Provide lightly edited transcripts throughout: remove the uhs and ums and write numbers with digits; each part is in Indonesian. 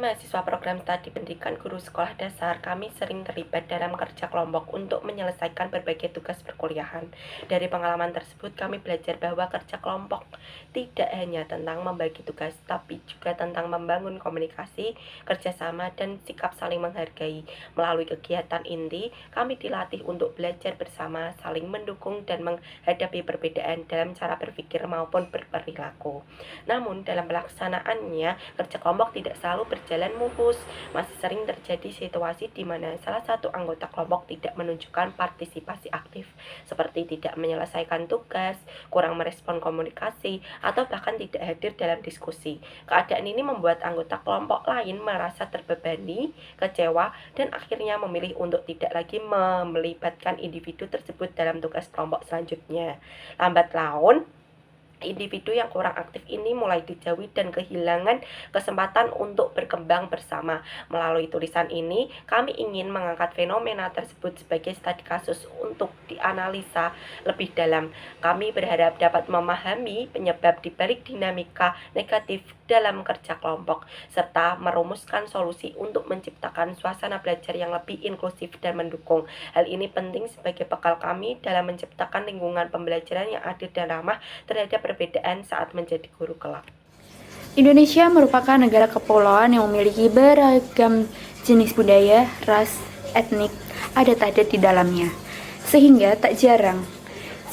mahasiswa program studi pendidikan guru sekolah dasar, kami sering terlibat dalam kerja kelompok untuk menyelesaikan berbagai tugas perkuliahan. Dari pengalaman tersebut, kami belajar bahwa kerja kelompok tidak hanya tentang membagi tugas, tapi juga tentang membangun komunikasi, kerjasama, dan sikap saling menghargai. Melalui kegiatan inti, kami dilatih untuk belajar bersama, saling mendukung, dan menghadapi perbedaan dalam cara berpikir maupun berperilaku. Namun, dalam pelaksanaannya, kerja kelompok tidak selalu berjalan mulus. Masih sering terjadi situasi di mana salah satu anggota kelompok tidak menunjukkan partisipasi aktif, seperti tidak menyelesaikan tugas, kurang merespon komunikasi, atau bahkan tidak hadir dalam diskusi. Keadaan ini membuat anggota kelompok lain merasa terbebani, kecewa, dan akhirnya memilih untuk tidak lagi melibatkan individu tersebut dalam tugas kelompok selanjutnya. Lambat laun, individu yang kurang aktif ini mulai dijauhi dan kehilangan kesempatan untuk berkembang bersama. Melalui tulisan ini, kami ingin mengangkat fenomena tersebut sebagai studi kasus untuk dianalisa lebih dalam. Kami berharap dapat memahami penyebab dibalik dinamika negatif dalam kerja kelompok, serta merumuskan solusi untuk menciptakan suasana belajar yang lebih inklusif dan mendukung. Hal ini penting sebagai bekal kami dalam menciptakan lingkungan pembelajaran yang adil dan ramah terhadap perbedaan saat menjadi guru kelak. Indonesia merupakan negara kepulauan yang memiliki beragam jenis budaya, ras, etnik, adat-adat di dalamnya. Sehingga tak jarang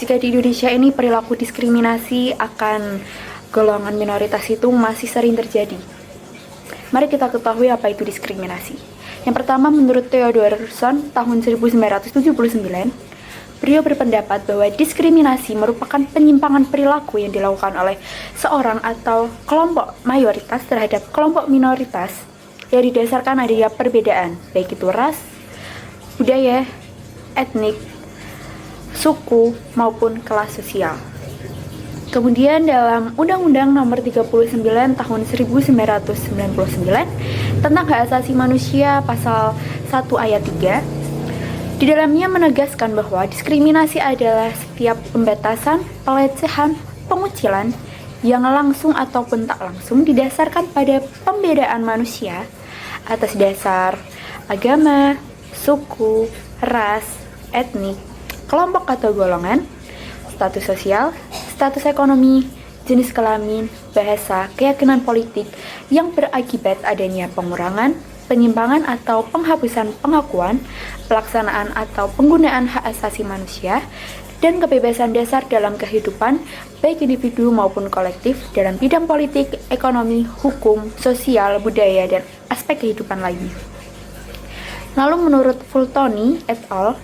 jika di Indonesia ini perilaku diskriminasi akan golongan minoritas itu masih sering terjadi. Mari kita ketahui apa itu diskriminasi. Yang pertama, menurut Theodore Roosevelt tahun 1979, beliau berpendapat bahwa diskriminasi merupakan penyimpangan perilaku yang dilakukan oleh seorang atau kelompok mayoritas terhadap kelompok minoritas yang didasarkan adanya perbedaan, baik itu ras, budaya, etnik, suku, maupun kelas sosial. Kemudian dalam Undang-Undang Nomor 39 Tahun 1999 tentang Hak Asasi Manusia Pasal 1 Ayat 3, di dalamnya menegaskan bahwa diskriminasi adalah setiap pembatasan, pelecehan, pengucilan yang langsung ataupun tak langsung didasarkan pada pembedaan manusia atas dasar agama, suku, ras, etnik, kelompok atau golongan, status sosial, status ekonomi, jenis kelamin, bahasa, keyakinan politik yang berakibat adanya pengurangan, penyimpangan atau penghapusan pengakuan, pelaksanaan atau penggunaan hak asasi manusia, dan kebebasan dasar dalam kehidupan, baik individu maupun kolektif dalam bidang politik, ekonomi, hukum, sosial, budaya, dan aspek kehidupan lainnya. Lalu menurut Fultoni et al.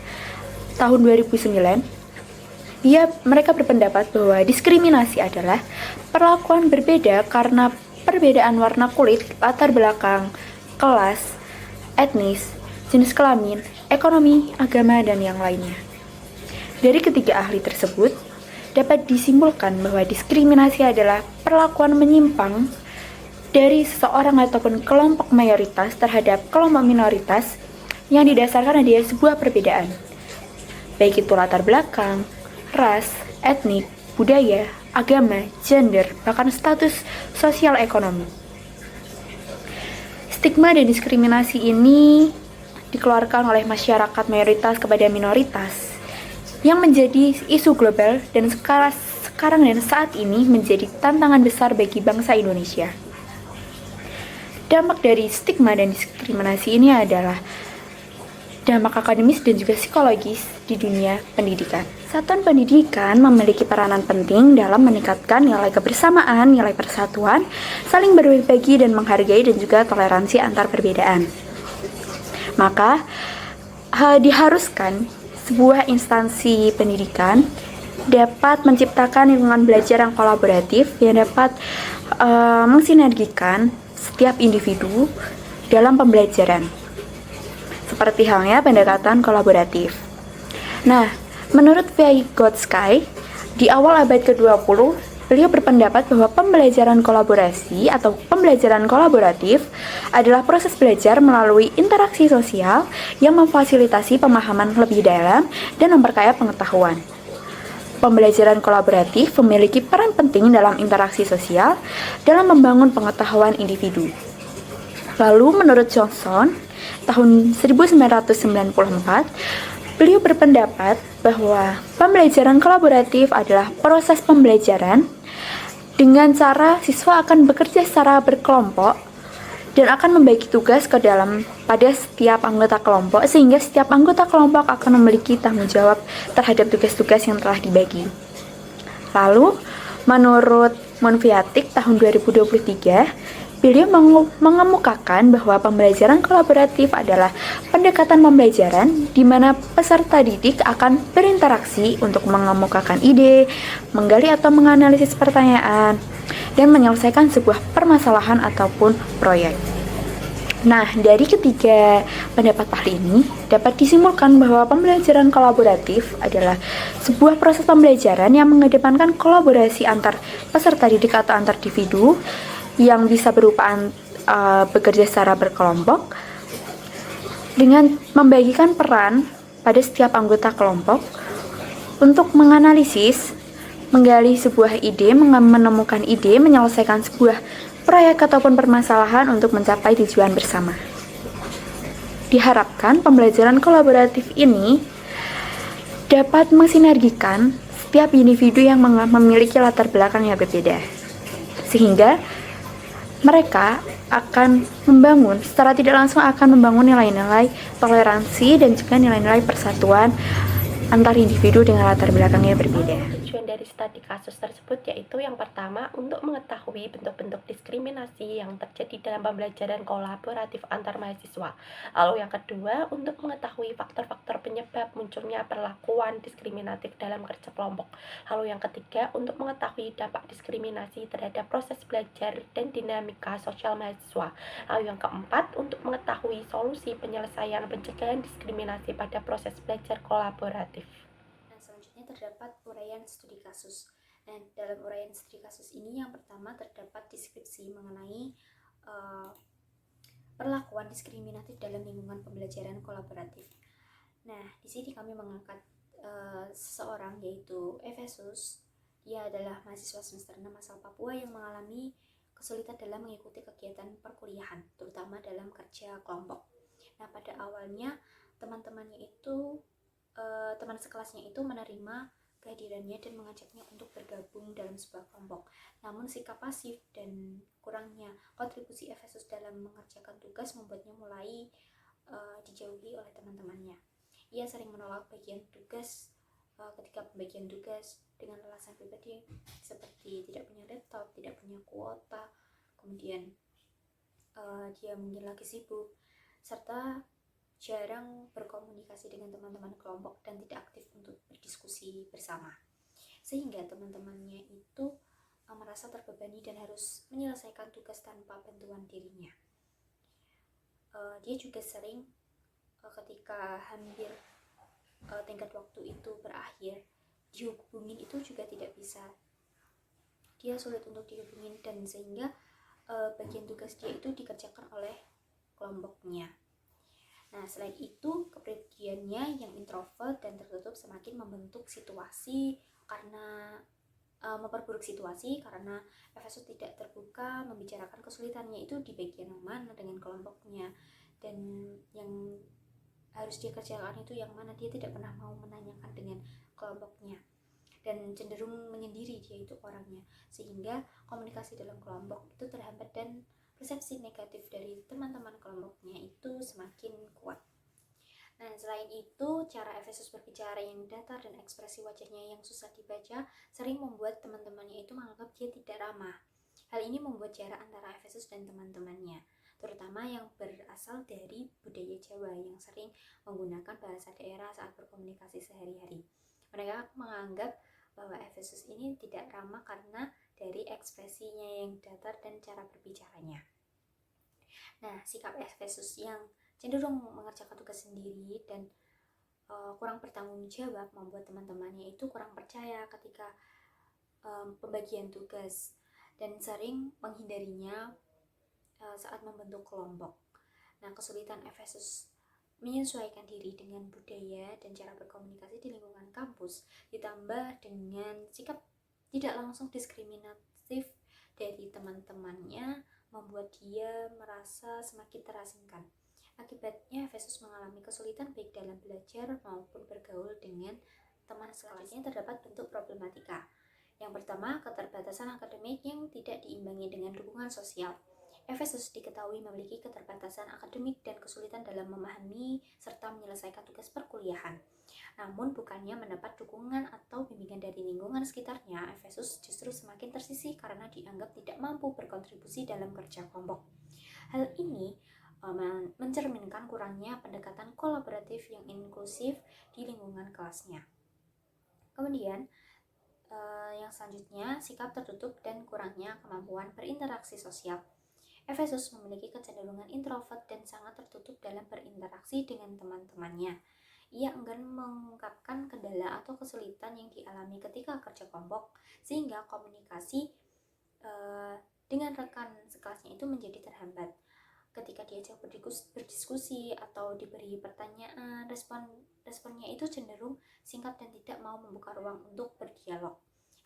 Tahun 2009, mereka berpendapat bahwa diskriminasi adalah perlakuan berbeda karena perbedaan warna kulit, latar belakang, kelas, etnis, jenis kelamin, ekonomi, agama, dan yang lainnya. Dari ketiga ahli tersebut, dapat disimpulkan bahwa diskriminasi adalah perlakuan menyimpang dari seseorang ataupun kelompok mayoritas terhadap kelompok minoritas yang didasarkan adanya sebuah perbedaan, baik itu latar belakang, ras, etnik, budaya, agama, gender, bahkan status sosial ekonomi. Stigma dan diskriminasi ini dikeluarkan oleh masyarakat mayoritas kepada minoritas yang menjadi isu global dan sekarang dan saat ini menjadi tantangan besar bagi bangsa Indonesia. Dampak dari stigma dan diskriminasi ini adalah dampak akademis dan juga psikologis di dunia pendidikan. Satuan pendidikan memiliki peranan penting dalam meningkatkan nilai kebersamaan, nilai persatuan, saling berbagi dan menghargai, dan juga toleransi antar perbedaan. Maka, diharuskan sebuah instansi pendidikan dapat menciptakan lingkungan belajar yang kolaboratif yang dapat mensinergikan setiap individu dalam pembelajaran, seperti halnya pendekatan kolaboratif. Nah, menurut Vygotsky, di awal abad ke-20, beliau berpendapat bahwa pembelajaran kolaborasi atau pembelajaran kolaboratif adalah proses belajar melalui interaksi sosial yang memfasilitasi pemahaman lebih dalam dan memperkaya pengetahuan. Pembelajaran kolaboratif memiliki peran penting dalam interaksi sosial dalam membangun pengetahuan individu. Lalu menurut Johnson, tahun 1994, beliau berpendapat bahwa pembelajaran kolaboratif adalah proses pembelajaran dengan cara siswa akan bekerja secara berkelompok dan akan membagi tugas pada setiap anggota kelompok, sehingga setiap anggota kelompok akan memiliki tanggung jawab terhadap tugas-tugas yang telah dibagi. Lalu, menurut Monfiatic tahun 2023, beliau mengemukakan bahwa pembelajaran kolaboratif adalah pendekatan pembelajaran di mana peserta didik akan berinteraksi untuk mengemukakan ide, menggali atau menganalisis pertanyaan, dan menyelesaikan sebuah permasalahan ataupun proyek. Nah, dari ketiga pendapat ahli ini dapat disimpulkan bahwa pembelajaran kolaboratif adalah sebuah proses pembelajaran yang mengedepankan kolaborasi antar peserta didik atau antar individu yang bisa berupa bekerja secara berkelompok dengan membagikan peran pada setiap anggota kelompok untuk menganalisis, menggali sebuah ide, menemukan ide, menyelesaikan sebuah proyek ataupun permasalahan untuk mencapai tujuan bersama. Diharapkan pembelajaran kolaboratif ini dapat mensinergikan setiap individu yang memiliki latar belakang yang berbeda, sehingga mereka akan membangun, secara tidak langsung akan membangun nilai-nilai toleransi dan juga nilai-nilai persatuan antar individu dengan latar belakang yang berbeda. Tujuan dari studi kasus tersebut yaitu yang pertama untuk mengetahui bentuk-bentuk diskriminasi yang terjadi dalam pembelajaran kolaboratif antar mahasiswa. Lalu yang kedua untuk mengetahui faktor-faktor penyebab munculnya perlakuan diskriminatif dalam kerja kelompok. Lalu yang ketiga untuk mengetahui dampak diskriminasi terhadap proses belajar dan dinamika sosial mahasiswa. Lalu yang keempat untuk mengetahui solusi penyelesaian pencegahan diskriminasi pada proses belajar kolaboratif. Selanjutnya terdapat uraian studi kasus. Dan dalam uraian studi kasus ini yang pertama terdapat deskripsi mengenai perlakuan diskriminatif dalam lingkungan pembelajaran kolaboratif. Nah, di sini kami mengangkat seseorang yaitu Efesus. Dia adalah mahasiswa semester 6 asal Papua yang mengalami kesulitan dalam mengikuti kegiatan perkuliahan, terutama dalam kerja kelompok. Nah, pada awalnya teman-temannya itu teman sekelasnya itu menerima kehadirannya dan mengajaknya untuk bergabung dalam sebuah kelompok. Namun sikap pasif dan kurangnya kontribusi Efesus dalam mengerjakan tugas membuatnya mulai dijauhi oleh teman-temannya. Ia sering menolak bagian tugas ketika pembagian tugas dengan alasan pribadi seperti tidak punya laptop, tidak punya kuota, kemudian dia mungkin lagi sibuk, serta jarang berkomunikasi dengan teman-teman kelompok dan tidak aktif untuk berdiskusi bersama, sehingga teman-temannya itu merasa terbebani dan harus menyelesaikan tugas tanpa bantuan dirinya. Dia juga sering ketika hampir tenggat waktu itu berakhir, dihubungin itu juga tidak bisa. Dia sulit untuk dihubungin dan sehingga bagian tugas dia itu dikerjakan oleh kelompoknya. Nah, selain itu, kepribadiannya yang introvert dan tertutup semakin membentuk situasi karena memperburuk situasi karena Efesus tidak terbuka membicarakan kesulitannya itu di bagian mana dengan kelompoknya, dan yang harus dia kerjakan itu yang mana dia tidak pernah mau menanyakan dengan kelompoknya dan cenderung menyendiri dia itu orangnya, sehingga komunikasi dalam kelompok itu terhambat dan persepsi negatif dari teman-teman kelompoknya itu semakin kuat. Nah, selain itu, cara Efesus berbicara yang datar dan ekspresi wajahnya yang susah dibaca sering membuat teman-temannya itu menganggap dia tidak ramah. Hal ini membuat jarak antara Efesus dan teman-temannya, terutama yang berasal dari budaya Jawa yang sering menggunakan bahasa daerah saat berkomunikasi sehari-hari. Mereka menganggap bahwa Efesus ini tidak ramah karena dari ekspresinya yang datar dan cara berbicaranya. Nah, sikap Efesus yang cenderung mengerjakan tugas sendiri dan kurang bertanggung jawab membuat teman-temannya itu kurang percaya ketika pembagian tugas dan sering menghindarinya saat membentuk kelompok. Nah, kesulitan Efesus menyesuaikan diri dengan budaya dan cara berkomunikasi di lingkungan kampus ditambah dengan sikap tidak langsung diskriminatif dari teman-temannya membuat dia merasa semakin terasingkan. Akibatnya, Efesus mengalami kesulitan baik dalam belajar maupun bergaul dengan teman sekelasnya. Terdapat bentuk problematika. Yang pertama, keterbatasan akademik yang tidak diimbangi dengan dukungan sosial. Efesus diketahui memiliki keterbatasan akademik dan kesulitan dalam memahami serta menyelesaikan tugas perkuliahan. Namun, bukannya mendapat dukungan atau bimbingan dari lingkungan sekitarnya, Efesus justru semakin tersisih karena dianggap tidak mampu berkontribusi dalam kerja kelompok. Hal ini mencerminkan kurangnya pendekatan kolaboratif yang inklusif di lingkungan kelasnya. Kemudian, yang selanjutnya, sikap tertutup dan kurangnya kemampuan berinteraksi sosial. Efesus memiliki kecenderungan introvert dan sangat tertutup dalam berinteraksi dengan teman-temannya. Ia enggan mengungkapkan kendala atau kesulitan yang dialami ketika kerja kelompok, sehingga komunikasi dengan rekan sekelasnya itu menjadi terhambat. Ketika diajak berdiskusi atau diberi pertanyaan, responnya itu cenderung singkat dan tidak mau membuka ruang untuk berdialog.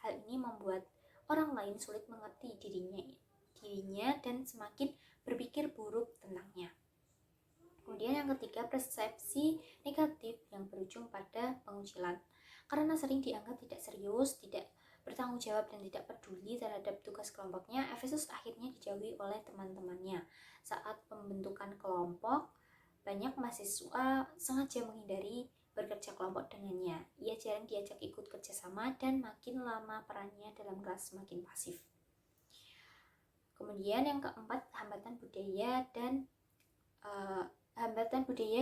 Hal ini membuat orang lain sulit mengerti dirinya dan semakin berpikir buruk tentangnya. Kemudian yang ketiga, persepsi negatif yang berujung pada pengucilan. Karena sering dianggap tidak serius, tidak bertanggung jawab dan tidak peduli terhadap tugas kelompoknya, Efesus akhirnya dijauhi oleh teman-temannya. Saat pembentukan kelompok, banyak mahasiswa sengaja menghindari bekerja kelompok dengannya. Ia jarang diajak ikut kerjasama dan makin lama perannya dalam kelas semakin pasif. Kemudian yang keempat, hambatan budaya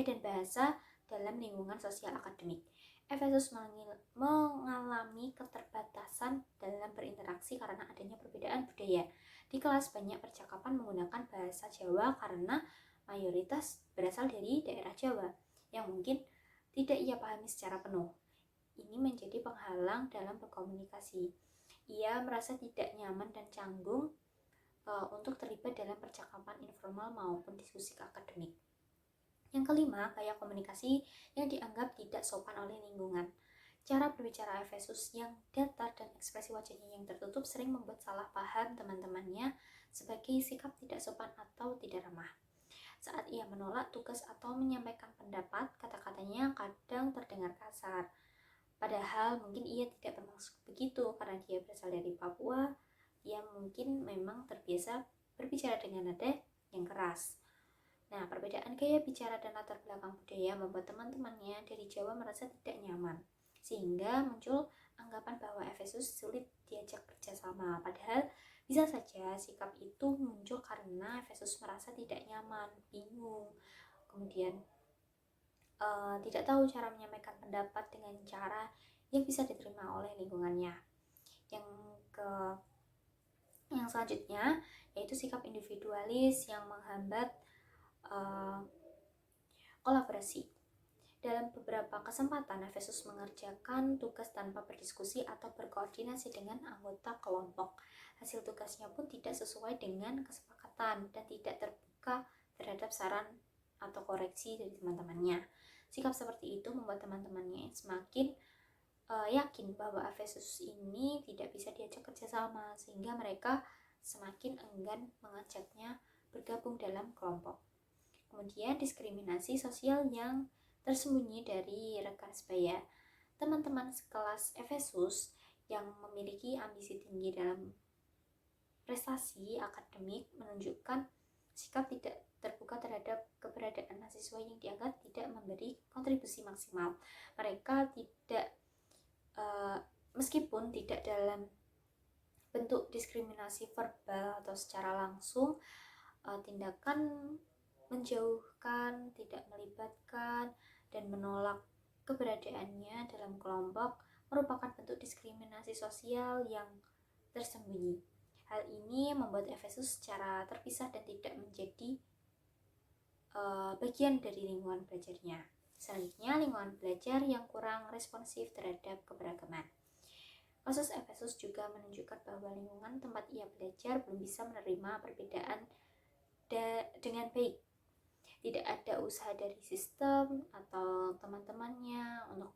dan bahasa dalam lingkungan sosial akademik. Efesus mengalami keterbatasan dalam berinteraksi karena adanya perbedaan budaya. Di kelas banyak percakapan menggunakan bahasa Jawa karena mayoritas berasal dari daerah Jawa yang mungkin tidak ia pahami secara penuh. Ini menjadi penghalang dalam berkomunikasi. Ia merasa tidak nyaman dan canggung untuk terlibat dalam percakapan informal maupun diskusi akademik. Yang kelima, gaya komunikasi yang dianggap tidak sopan oleh lingkungan. Cara berbicara Efesus yang datar dan ekspresi wajahnya yang tertutup sering membuat salah paham teman-temannya sebagai sikap tidak sopan atau tidak ramah. Saat ia menolak tugas atau menyampaikan pendapat, kata-katanya kadang terdengar kasar. Padahal mungkin ia tidak bermaksud begitu karena dia berasal dari Papua. Ia mungkin memang terbiasa berbicara dengan nada yang keras. Nah, perbedaan gaya bicara dan latar belakang budaya membuat teman-temannya dari Jawa merasa tidak nyaman, sehingga muncul anggapan bahwa Efesus sulit diajak kerjasama. Padahal bisa saja sikap itu muncul karena Efesus merasa tidak nyaman, bingung, kemudian tidak tahu cara menyampaikan pendapat dengan cara yang bisa diterima oleh lingkungannya. Yang selanjutnya yaitu sikap individualis yang menghambat kolaborasi. Dalam beberapa kesempatan, Efesus mengerjakan tugas tanpa berdiskusi atau berkoordinasi dengan anggota kelompok. Hasil tugasnya pun tidak sesuai dengan kesepakatan dan tidak terbuka terhadap saran atau koreksi dari teman-temannya. Sikap seperti itu membuat teman-temannya semakin yakin bahwa Efesus ini tidak bisa diajak kerjasama, sehingga mereka semakin enggan mengajaknya bergabung dalam kelompok. Kemudian diskriminasi sosial yang tersembunyi dari rekan sebaya. Teman-teman sekelas Efesus yang memiliki ambisi tinggi dalam prestasi akademik menunjukkan sikap tidak terbuka terhadap keberadaan mahasiswa yang dianggap tidak memberi kontribusi maksimal. Mereka tidak, meskipun tidak dalam bentuk diskriminasi verbal atau secara langsung, tindakan menjauhkan, tidak melibatkan, dan menolak keberadaannya dalam kelompok merupakan bentuk diskriminasi sosial yang tersembunyi. Hal ini membuat Efesus secara terpisah dan tidak menjadi bagian dari lingkungan belajarnya. Selanjutnya, lingkungan belajar yang kurang responsif terhadap keberagaman. Kasus Efesus juga menunjukkan bahwa lingkungan tempat ia belajar belum bisa menerima perbedaan dengan baik. Tidak ada usaha dari sistem atau teman-temannya untuk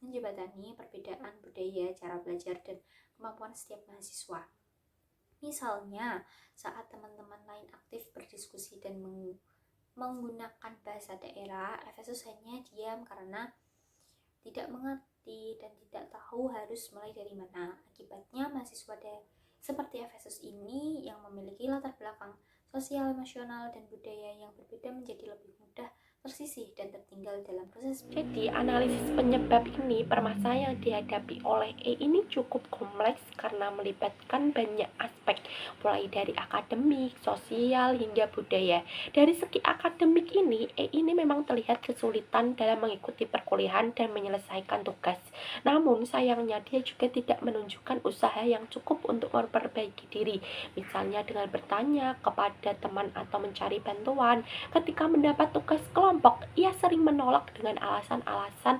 menjembatani perbedaan budaya, cara belajar, dan kemampuan setiap mahasiswa. Misalnya, saat teman-teman lain aktif berdiskusi dan menggunakan bahasa daerah, Efesus hanya diam karena tidak mengerti dan tidak tahu harus mulai dari mana. Akibatnya, mahasiswa seperti Efesus ini yang memiliki latar belakang sosial, emosional, dan budaya yang berbeda menjadi lebih mudah tersisih dan tertinggal dalam proses. Jadi, analisis penyebab ini, permasalahan yang dihadapi oleh E ini cukup kompleks karena melibatkan banyak aspek, mulai dari akademik, sosial, hingga budaya. Dari segi akademik ini, E ini memang terlihat kesulitan dalam mengikuti perkuliahan dan menyelesaikan tugas. Namun, sayangnya dia juga tidak menunjukkan usaha yang cukup untuk memperbaiki diri, misalnya dengan bertanya kepada teman atau mencari bantuan. Ketika mendapat tugas kelompok, ia sering menolak dengan alasan-alasan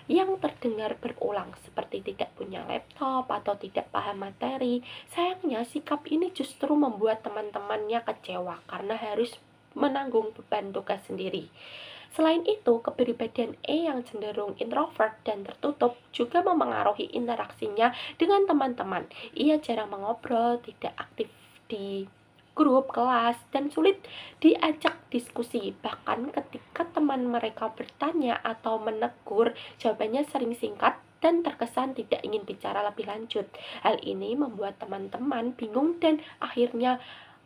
yang terdengar berulang, seperti tidak punya laptop atau tidak paham materi. Sayangnya, sikap ini justru membuat teman-temannya kecewa karena harus menanggung beban tugas sendiri. Selain itu, kepribadian E yang cenderung introvert dan tertutup juga memengaruhi interaksinya dengan teman-teman. Ia jarang mengobrol, tidak aktif di grup kelas, dan sulit diajak diskusi. Bahkan ketika teman mereka bertanya atau menegur, jawabannya sering singkat dan terkesan tidak ingin bicara lebih lanjut. Hal ini membuat teman-teman bingung dan akhirnya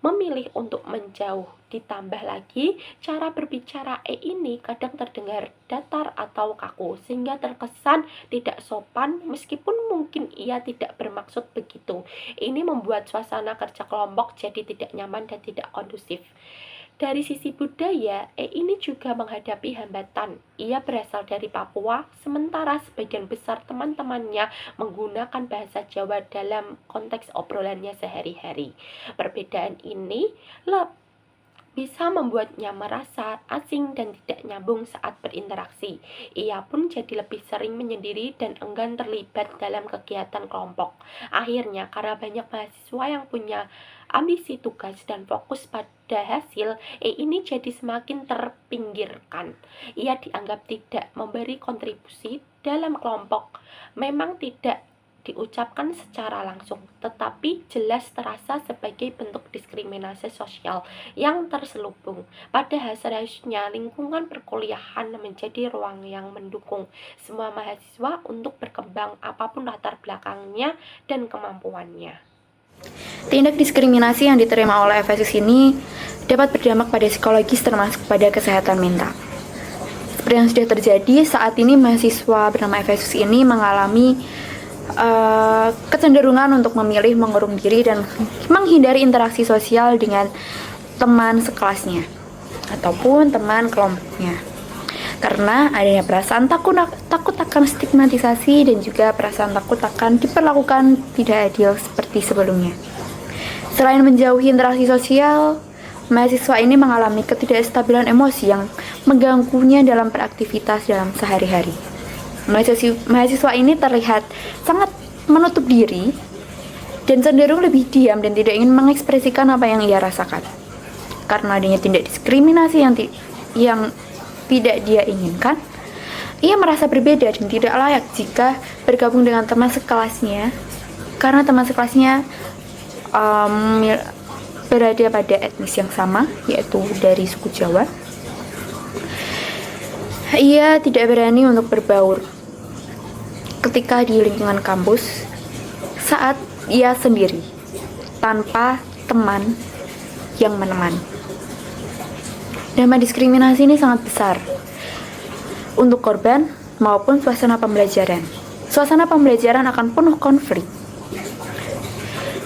memilih untuk menjauh. Ditambah lagi, cara berbicara E ini kadang terdengar datar atau kaku, sehingga terkesan tidak sopan meskipun mungkin ia tidak bermaksud begitu. Ini membuat suasana kerja kelompok jadi tidak nyaman dan tidak kondusif. Dari sisi budaya, E ini juga menghadapi hambatan. Ia berasal dari Papua, sementara sebagian besar teman-temannya menggunakan bahasa Jawa dalam konteks obrolannya sehari-hari. Perbedaan ini bisa membuatnya merasa asing dan tidak nyambung saat berinteraksi. Ia pun jadi lebih sering menyendiri dan enggan terlibat dalam kegiatan kelompok. Akhirnya, karena banyak mahasiswa yang punya ambisi tugas dan fokus pada hasil, E ini jadi semakin terpinggirkan. Ia dianggap tidak memberi kontribusi dalam kelompok. Memang tidak diucapkan secara langsung, tetapi jelas terasa sebagai bentuk diskriminasi sosial yang terselubung. Padahal seharusnya lingkungan perkuliahan menjadi ruang yang mendukung semua mahasiswa untuk berkembang apapun latar belakangnya dan kemampuannya. Tindak diskriminasi yang diterima oleh Efesus ini dapat berdampak pada psikologis termasuk pada kesehatan mental. Seperti yang sudah terjadi, saat ini mahasiswa bernama Efesus ini mengalami kecenderungan untuk memilih mengurung diri dan menghindari interaksi sosial dengan teman sekelasnya ataupun teman kelompoknya karena adanya perasaan takut akan stigmatisasi dan juga perasaan takut akan diperlakukan tidak adil seperti sebelumnya. Selain menjauhi interaksi sosial, mahasiswa ini mengalami ketidakstabilan emosi yang mengganggunya dalam beraktivitas dalam sehari-hari. Mahasiswa ini terlihat sangat menutup diri dan cenderung lebih diam dan tidak ingin mengekspresikan apa yang ia rasakan. Karena adanya tindak diskriminasi yang tidak dia inginkan, ia merasa berbeda dan tidak layak jika bergabung dengan teman sekelasnya karena teman sekelasnya berada pada etnis yang sama, yaitu dari suku Jawa. Ia tidak berani untuk berbaur ketika di lingkungan kampus saat ia sendiri, tanpa teman yang menemani. Dampak diskriminasi ini sangat besar untuk korban maupun suasana pembelajaran. Suasana pembelajaran akan penuh konflik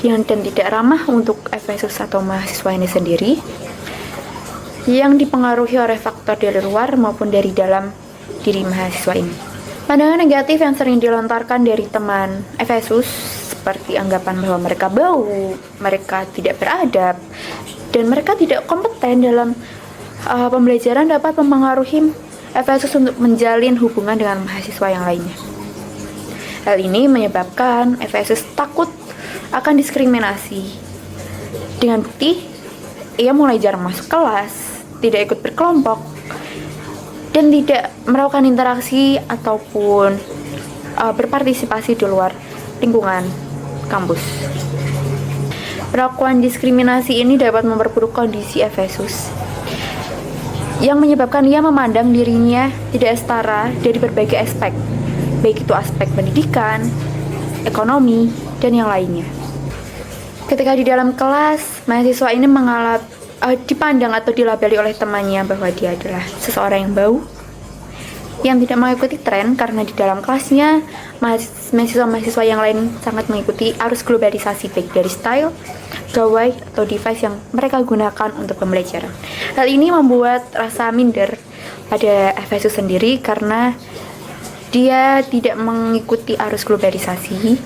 dan tidak ramah untuk Efesus atau mahasiswa ini sendiri, yang dipengaruhi oleh faktor dari luar maupun dari dalam diri mahasiswa ini. Pandangan negatif yang sering dilontarkan dari teman Efesus seperti anggapan bahwa mereka bau, mereka tidak beradab, dan mereka tidak kompeten dalam pembelajaran dapat mempengaruhi Efesus untuk menjalin hubungan dengan mahasiswa yang lainnya. Hal ini menyebabkan Efesus takut akan diskriminasi. Dengan bukti, ia mulai jarang masuk kelas, tidak ikut berkelompok, dan tidak melakukan interaksi ataupun berpartisipasi di luar lingkungan kampus. Perlakuan diskriminasi ini dapat memperburuk kondisi Efesus, yang menyebabkan ia memandang dirinya tidak setara dari berbagai aspek, baik itu aspek pendidikan, ekonomi, dan yang lainnya. Ketika di dalam kelas, mahasiswa ini dipandang atau dilabeli oleh temannya bahwa dia adalah seseorang yang bau, yang tidak mengikuti tren karena di dalam kelasnya mahasiswa-mahasiswa yang lain sangat mengikuti arus globalisasi baik dari style, gawai, atau device yang mereka gunakan untuk pembelajaran. Hal ini membuat rasa minder pada Efesus sendiri karena dia tidak mengikuti arus globalisasi,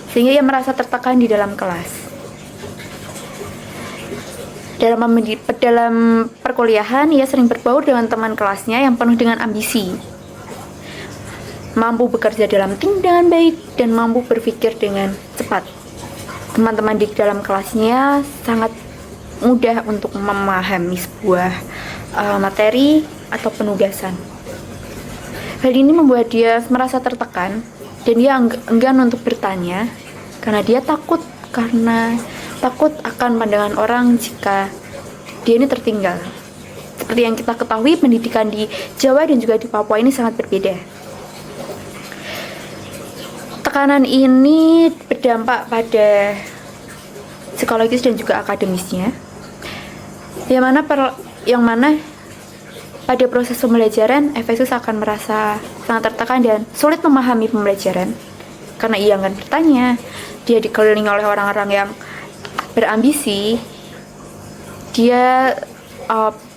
sehingga ia merasa tertekan di dalam kelas. Dalam perkuliahan, ia sering berbaur dengan teman kelasnya yang penuh dengan ambisi, mampu bekerja dalam tim dengan baik, dan mampu berpikir dengan cepat. Teman-teman di dalam kelasnya sangat mudah untuk memahami sebuah materi atau penugasan. Hal ini membuat dia merasa tertekan, dan dia enggan untuk bertanya karena dia takut akan pandangan orang jika dia ini tertinggal. Seperti yang kita ketahui, pendidikan di Jawa dan juga di Papua ini sangat berbeda. Tekanan ini berdampak pada psikologis dan juga akademisnya, yang mana pada proses pembelajaran Efesus akan merasa sangat tertekan dan sulit memahami pembelajaran karena ia enggan bertanya. Dia dikelilingi oleh orang-orang yang berambisi. Dia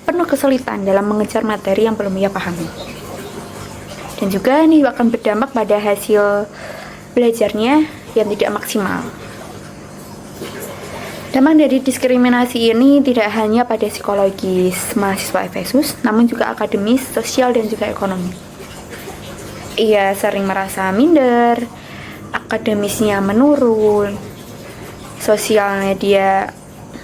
penuh kesulitan dalam mengejar materi yang belum ia pahami. Dan juga ini akan berdampak pada hasil belajarnya yang tidak maksimal. Dampak dari diskriminasi ini tidak hanya pada psikologis mahasiswa Efesus, namun juga akademis, sosial, dan juga ekonomi. Ia sering merasa minder, akademisnya menurun, sosialnya dia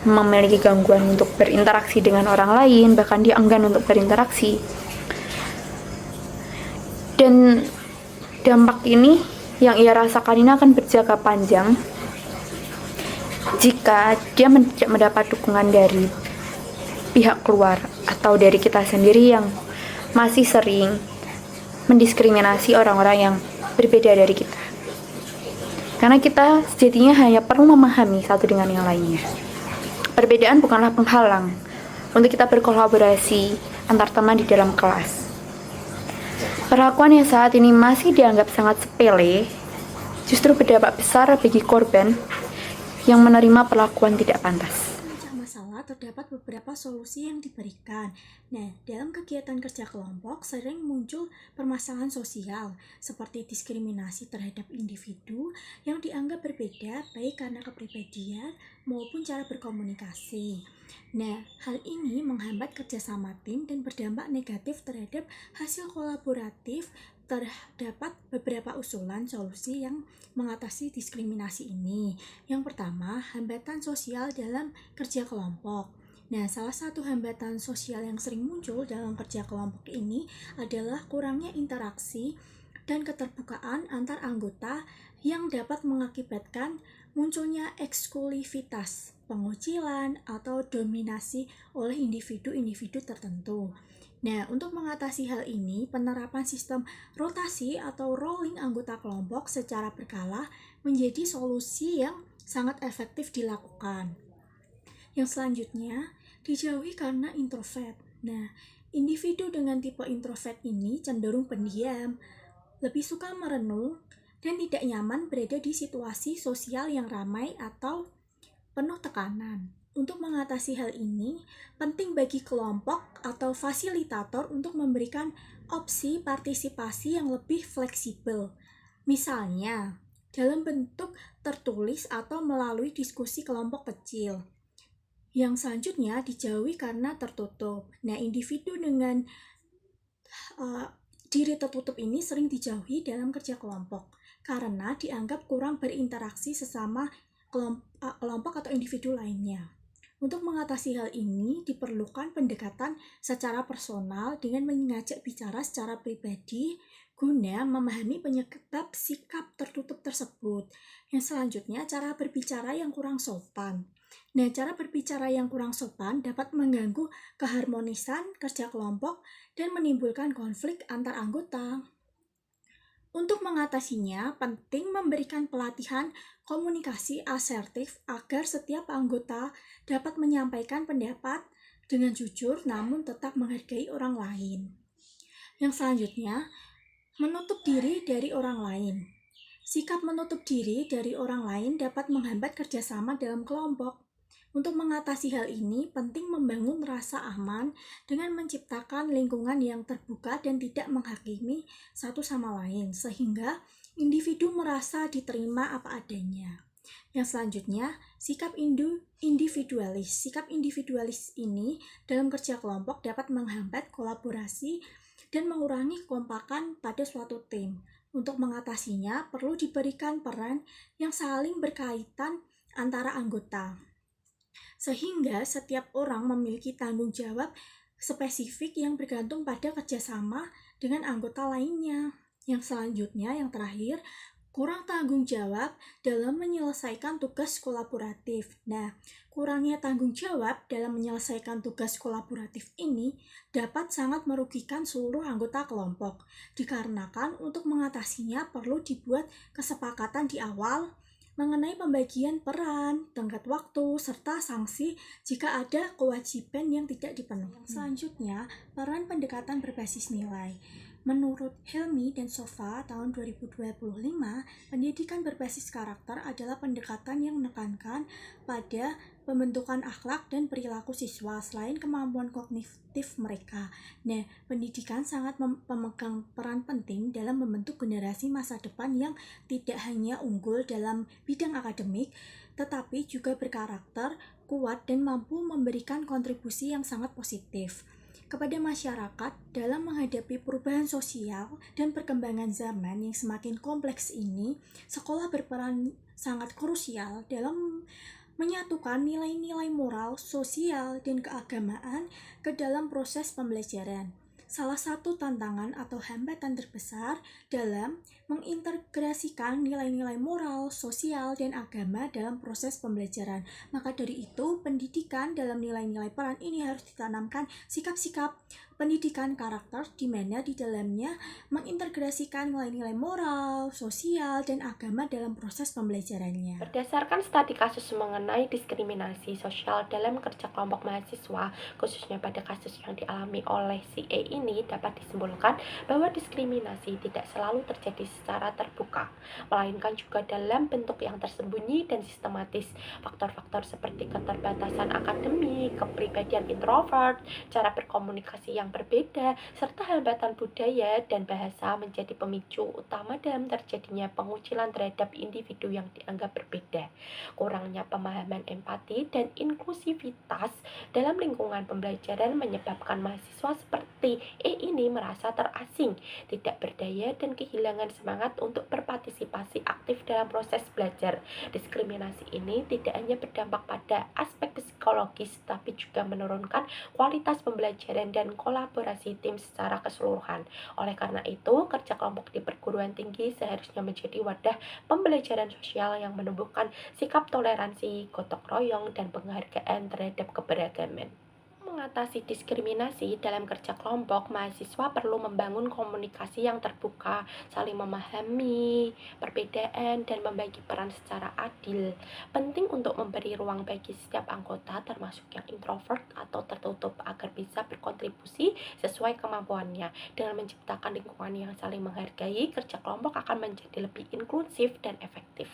memiliki gangguan untuk berinteraksi dengan orang lain, bahkan dia enggan untuk berinteraksi. Dan dampak ini yang ia rasakan ini akan berjangka panjang jika dia tidak mendapat dukungan dari pihak keluar atau dari kita sendiri yang masih sering mendiskriminasi orang-orang yang berbeda dari kita. Karena kita sejatinya hanya perlu memahami satu dengan yang lainnya. Perbedaan bukanlah penghalang untuk kita berkolaborasi antar teman di dalam kelas. Perlakuan yang saat ini masih dianggap sangat sepele justru berdampak besar bagi korban yang menerima perlakuan tidak pantas. Masalah terdapat beberapa solusi yang diberikan. Nah, dalam kegiatan kerja kelompok sering muncul permasalahan sosial seperti diskriminasi terhadap individu yang dianggap berbeda baik karena kepribadian maupun cara berkomunikasi. Nah, hal ini menghambat kerjasama tim dan berdampak negatif terhadap hasil kolaboratif. Terdapat beberapa usulan solusi yang mengatasi diskriminasi ini. Yang pertama, hambatan sosial dalam kerja kelompok. Nah, salah satu hambatan sosial yang sering muncul dalam kerja kelompok ini adalah kurangnya interaksi dan keterbukaan antar anggota yang dapat mengakibatkan munculnya eksklusivitas, pengucilan, atau dominasi oleh individu-individu tertentu. Nah, untuk mengatasi hal ini, penerapan sistem rotasi atau rolling anggota kelompok secara berkala menjadi solusi yang sangat efektif dilakukan. Yang selanjutnya, dijauhi karena introvert. Nah, individu dengan tipe introvert ini cenderung pendiam, lebih suka merenung, dan tidak nyaman berada di situasi sosial yang ramai atau penuh tekanan. Untuk mengatasi hal ini, penting bagi kelompok atau fasilitator untuk memberikan opsi partisipasi yang lebih fleksibel. Misalnya, dalam bentuk tertulis atau melalui diskusi kelompok kecil. Yang selanjutnya dijauhi karena tertutup. Nah, individu dengan diri tertutup ini sering dijauhi dalam kerja kelompok karena dianggap kurang berinteraksi sesama kelompok atau individu lainnya. Untuk mengatasi hal ini, diperlukan pendekatan secara personal dengan mengajak bicara secara pribadi guna memahami penyebab sikap tertutup tersebut. Yang selanjutnya, cara berbicara yang kurang sopan. Nah, cara berbicara yang kurang sopan dapat mengganggu keharmonisan kerja kelompok dan menimbulkan konflik antar anggota. Untuk mengatasinya, penting memberikan pelatihan komunikasi asertif agar setiap anggota dapat menyampaikan pendapat dengan jujur namun tetap menghargai orang lain. Yang selanjutnya, menutup diri dari orang lain. Sikap menutup diri dari orang lain dapat menghambat kerjasama dalam kelompok. Untuk mengatasi hal ini, penting membangun rasa aman dengan menciptakan lingkungan yang terbuka dan tidak menghakimi satu sama lain, sehingga individu merasa diterima apa adanya. Yang selanjutnya, sikap individualis. Sikap individualis ini dalam kerja kelompok dapat menghambat kolaborasi dan mengurangi kekompakan pada suatu tim. Untuk mengatasinya, perlu diberikan peran yang saling berkaitan antara anggota, sehingga setiap orang memiliki tanggung jawab spesifik yang bergantung pada kerjasama dengan anggota lainnya. Yang selanjutnya, yang terakhir, kurang tanggung jawab dalam menyelesaikan tugas kolaboratif. Nah, kurangnya tanggung jawab dalam menyelesaikan tugas kolaboratif ini dapat sangat merugikan seluruh anggota kelompok. Dikarenakan untuk mengatasinya perlu dibuat kesepakatan di awal mengenai pembagian peran, tenggat waktu, serta sanksi jika ada kewajiban yang tidak dipenuhi. Selanjutnya, peran pendekatan berbasis nilai. Menurut Helmi dan Sofa tahun 2025, pendidikan berbasis karakter adalah pendekatan yang menekankan pada pembentukan akhlak dan perilaku siswa selain kemampuan kognitif mereka. Nah, pendidikan sangat memegang peran penting dalam membentuk generasi masa depan yang tidak hanya unggul dalam bidang akademik, tetapi juga berkarakter kuat dan mampu memberikan kontribusi yang sangat positif kepada masyarakat dalam menghadapi perubahan sosial dan perkembangan zaman yang semakin kompleks ini. Sekolah berperan sangat krusial dalam menyatukan nilai-nilai moral, sosial, dan keagamaan ke dalam proses pembelajaran. Salah satu tantangan atau hambatan terbesar dalam mengintegrasikan nilai-nilai moral, sosial, dan agama dalam proses pembelajaran. Maka dari itu, pendidikan dalam nilai-nilai peran ini harus ditanamkan sikap-sikap pendidikan karakter di mana di dalamnya mengintegrasikan nilai-nilai moral, sosial, dan agama dalam proses pembelajarannya. Berdasarkan studi kasus mengenai diskriminasi sosial dalam kerja kelompok mahasiswa, khususnya pada kasus yang dialami oleh si E ini, dapat disimpulkan bahwa diskriminasi tidak selalu terjadi secara terbuka, melainkan juga dalam bentuk yang tersembunyi dan sistematis. Faktor-faktor seperti keterbatasan akademik, kepribadian introvert, cara berkomunikasi yang berbeda, serta hambatan budaya dan bahasa menjadi pemicu utama dalam terjadinya pengucilan terhadap individu yang dianggap berbeda. Kurangnya pemahaman empati dan inklusivitas dalam lingkungan pembelajaran menyebabkan mahasiswa seperti E ini merasa terasing, tidak berdaya, dan kehilangan semangat untuk berpartisipasi aktif dalam proses belajar. Diskriminasi ini tidak hanya berdampak pada aspek psikologis, tapi juga menurunkan kualitas pembelajaran dan kolaborasi tim secara keseluruhan. Oleh karena itu, kerja kelompok di perguruan tinggi seharusnya menjadi wadah pembelajaran sosial yang menumbuhkan sikap toleransi, gotong royong, dan penghargaan terhadap keberagaman. Mengatasi diskriminasi dalam kerja kelompok, mahasiswa perlu membangun komunikasi yang terbuka, saling memahami perbedaan, dan membagi peran secara adil. Penting untuk memberi ruang bagi setiap anggota, termasuk yang introvert atau tertutup, agar bisa berkontribusi sesuai kemampuannya. Dengan menciptakan lingkungan yang saling menghargai, kerja kelompok akan menjadi lebih inklusif dan efektif.